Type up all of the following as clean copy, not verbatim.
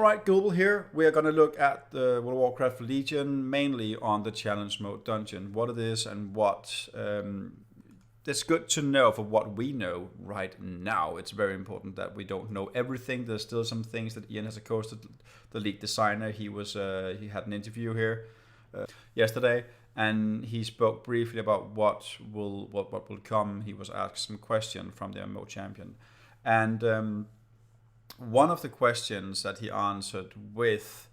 All right, Google here. We are going to look at the World of Warcraft Legion, mainly on the challenge mode dungeon, what it is and what. It's good to know for what we know right now. It's very important that we don't know everything. There's still some things that Ian has, of course, the lead designer. He had an interview here yesterday, and he spoke briefly about what will come. He was asked some questions from the MMO champion, and one of the questions that he answered with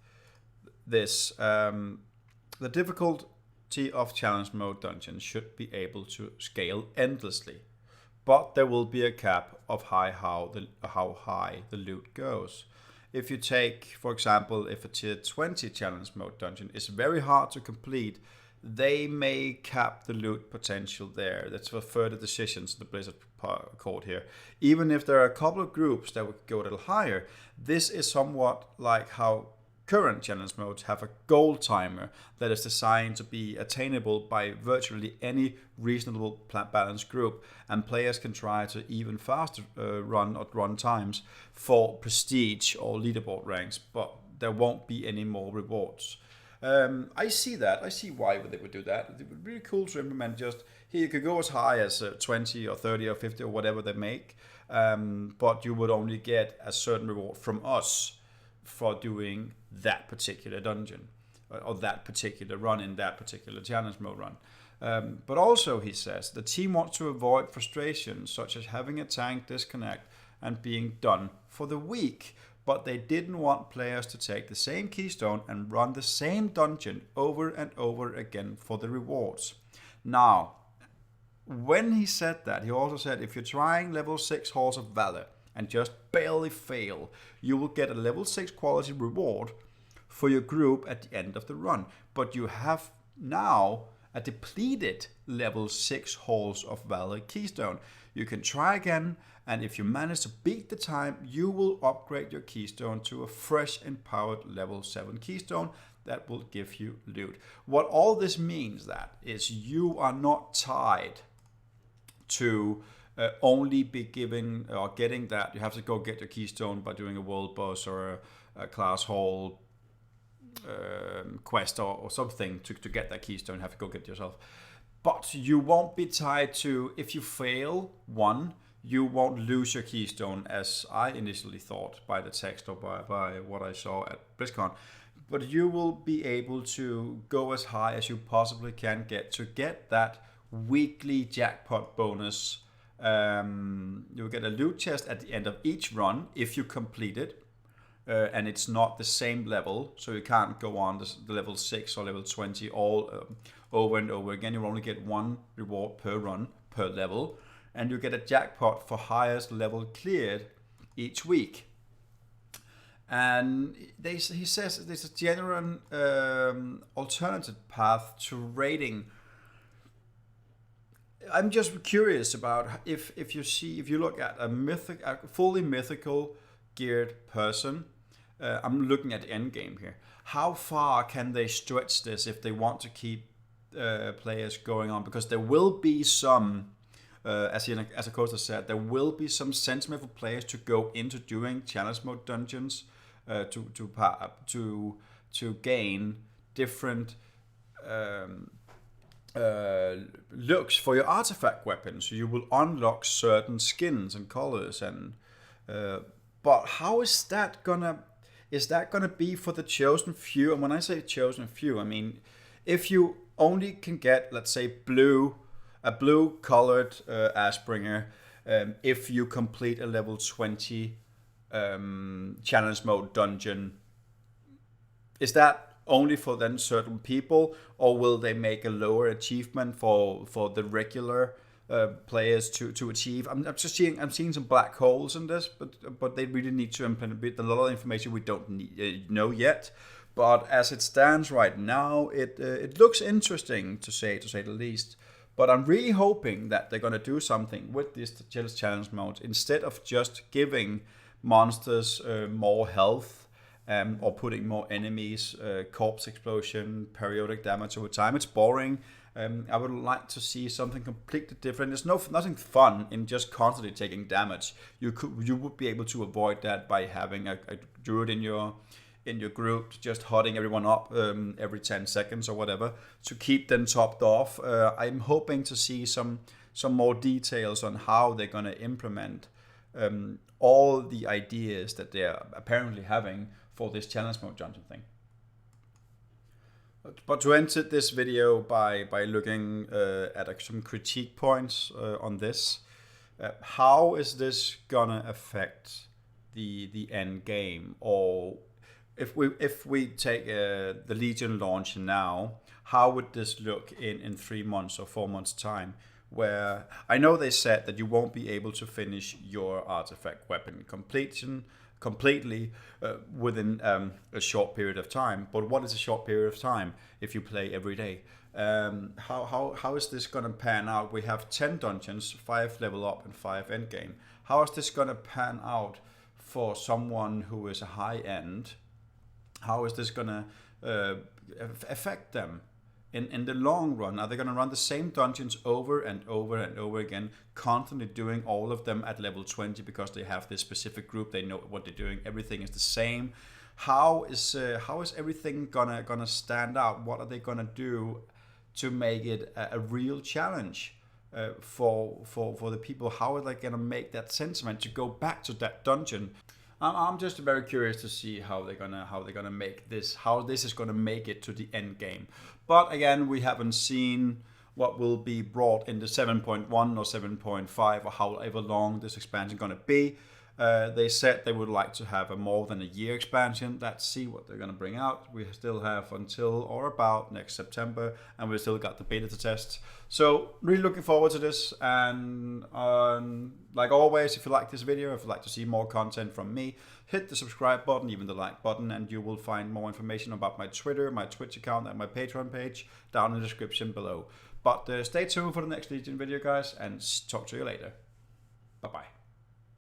this, the difficulty of challenge mode dungeons should be able to scale endlessly, but there will be a cap of how high the loot goes. If you take, for example, if a tier 20 challenge mode dungeon is very hard to complete, they may cap the loot potential there. That's for further decisions in the Blizzard Court here. Even if there are a couple of groups that would go a little higher, this is somewhat like how current challenge modes have a goal timer that is designed to be attainable by virtually any reasonable balanced group, and players can try to even faster run times for prestige or leaderboard ranks, but there won't be any more rewards. I see that. I see why they would do that. It would be really cool to implement just, here you could go as high as 20 or 30 or 50 or whatever they make, but you would only get a certain reward from us for doing that particular dungeon or that particular run in that particular challenge mode run. But also, he says, the team wants to avoid frustrations such as having a tank disconnect and being done for the week. But they didn't want players to take the same keystone and run the same dungeon over and over again for the rewards. Now, when he said that, he also said if you're trying level 6 Halls of Valor and just barely fail, you will get a level 6 quality reward for your group at the end of the run. But you have now a depleted level 6 Halls of Valor keystone. You can try again, and if you manage to beat the time, you will upgrade your keystone to a fresh empowered level 7 keystone that will give you loot. What all this means that is you are not tied to only be given or getting that. You have to go get your keystone by doing a world boss or a class hall quest or something to get that keystone. You have to go get it yourself. But you won't be tied to, if you fail one, you won't lose your keystone, as I initially thought by the text or by what I saw at BlizzCon. But you will be able to go as high as you possibly can get to get that weekly jackpot bonus. You'll get a loot chest at the end of each run if you complete it. And it's not the same level, so you can't go on the level 6 or level 20 all over and over again. You only get one reward per run, per level, and you get a jackpot for highest level cleared each week. And he says there's a genuine alternative path to raiding. I'm just curious about if you look at a fully mythical geared person. I'm looking at the end game here. How far can they stretch this if they want to keep players going on? Because there will be some, as Acosta said, there will be some sentiment for players to go into doing challenge mode dungeons to gain different looks for your artifact weapons. You will unlock certain skins and colors and. But how is that gonna be for the chosen few? And when I say chosen few, I mean if you only can get, let's say, a blue colored Ashbringer, if you complete a level 20 challenge mode dungeon, is that only for then certain people, or will they make a lower achievement for the regular players to achieve? I'm seeing some black holes in this, but they really need to implement a lot of information we don't know yet. But as it stands right now, it looks interesting to say the least. But I'm really hoping that they're gonna do something with this challenge mode instead of just giving monsters more health or putting more enemies, corpse explosion, periodic damage over time. It's boring. I would like to see something completely different. There's nothing fun in just constantly taking damage. You would be able to avoid that by having a druid in your group, just hotting everyone up every 10 seconds or whatever to keep them topped off. I'm hoping to see some more details on how they're going to implement all the ideas that they're apparently having for this challenge mode dungeon thing. But to end this video by looking at some critique points on this, how is this gonna affect the end game? Or if we take the Legion launch now, how would this look in 3 months or 4 months time? Where I know they said that you won't be able to finish your artifact weapon completely within a short period of time. But what is a short period of time if you play every day? How is this going to pan out? We have 10 dungeons, 5 level up and 5 end game. How is this going to pan out for someone who is a high end? How is this going to affect them? In the long run, are they going to run the same dungeons over and over and over again, constantly doing all of them at level 20 because they have this specific group, they know what they're doing, everything is the same? How is everything gonna stand out? What are they gonna do to make it a real challenge for the people? How are they gonna make that sentiment to go back to that dungeon? I'm just very curious to see how they're gonna make this, how this is gonna make it to the end game. But again, we haven't seen what will be brought in the 7.1 or 7.5 or however long this expansion is gonna be. They said they would like to have a more than a year expansion. Let's see what they're gonna bring out. We still have until or about next September, and we've still got the beta to test. So really looking forward to this. And like always, if you like this video, if you'd like to see more content from me, hit the subscribe button, even the like button, and you will find more information about my Twitter, my Twitch account, and my Patreon page down in the description below. But stay tuned for the next Legion video, guys, and talk to you later. Bye-bye.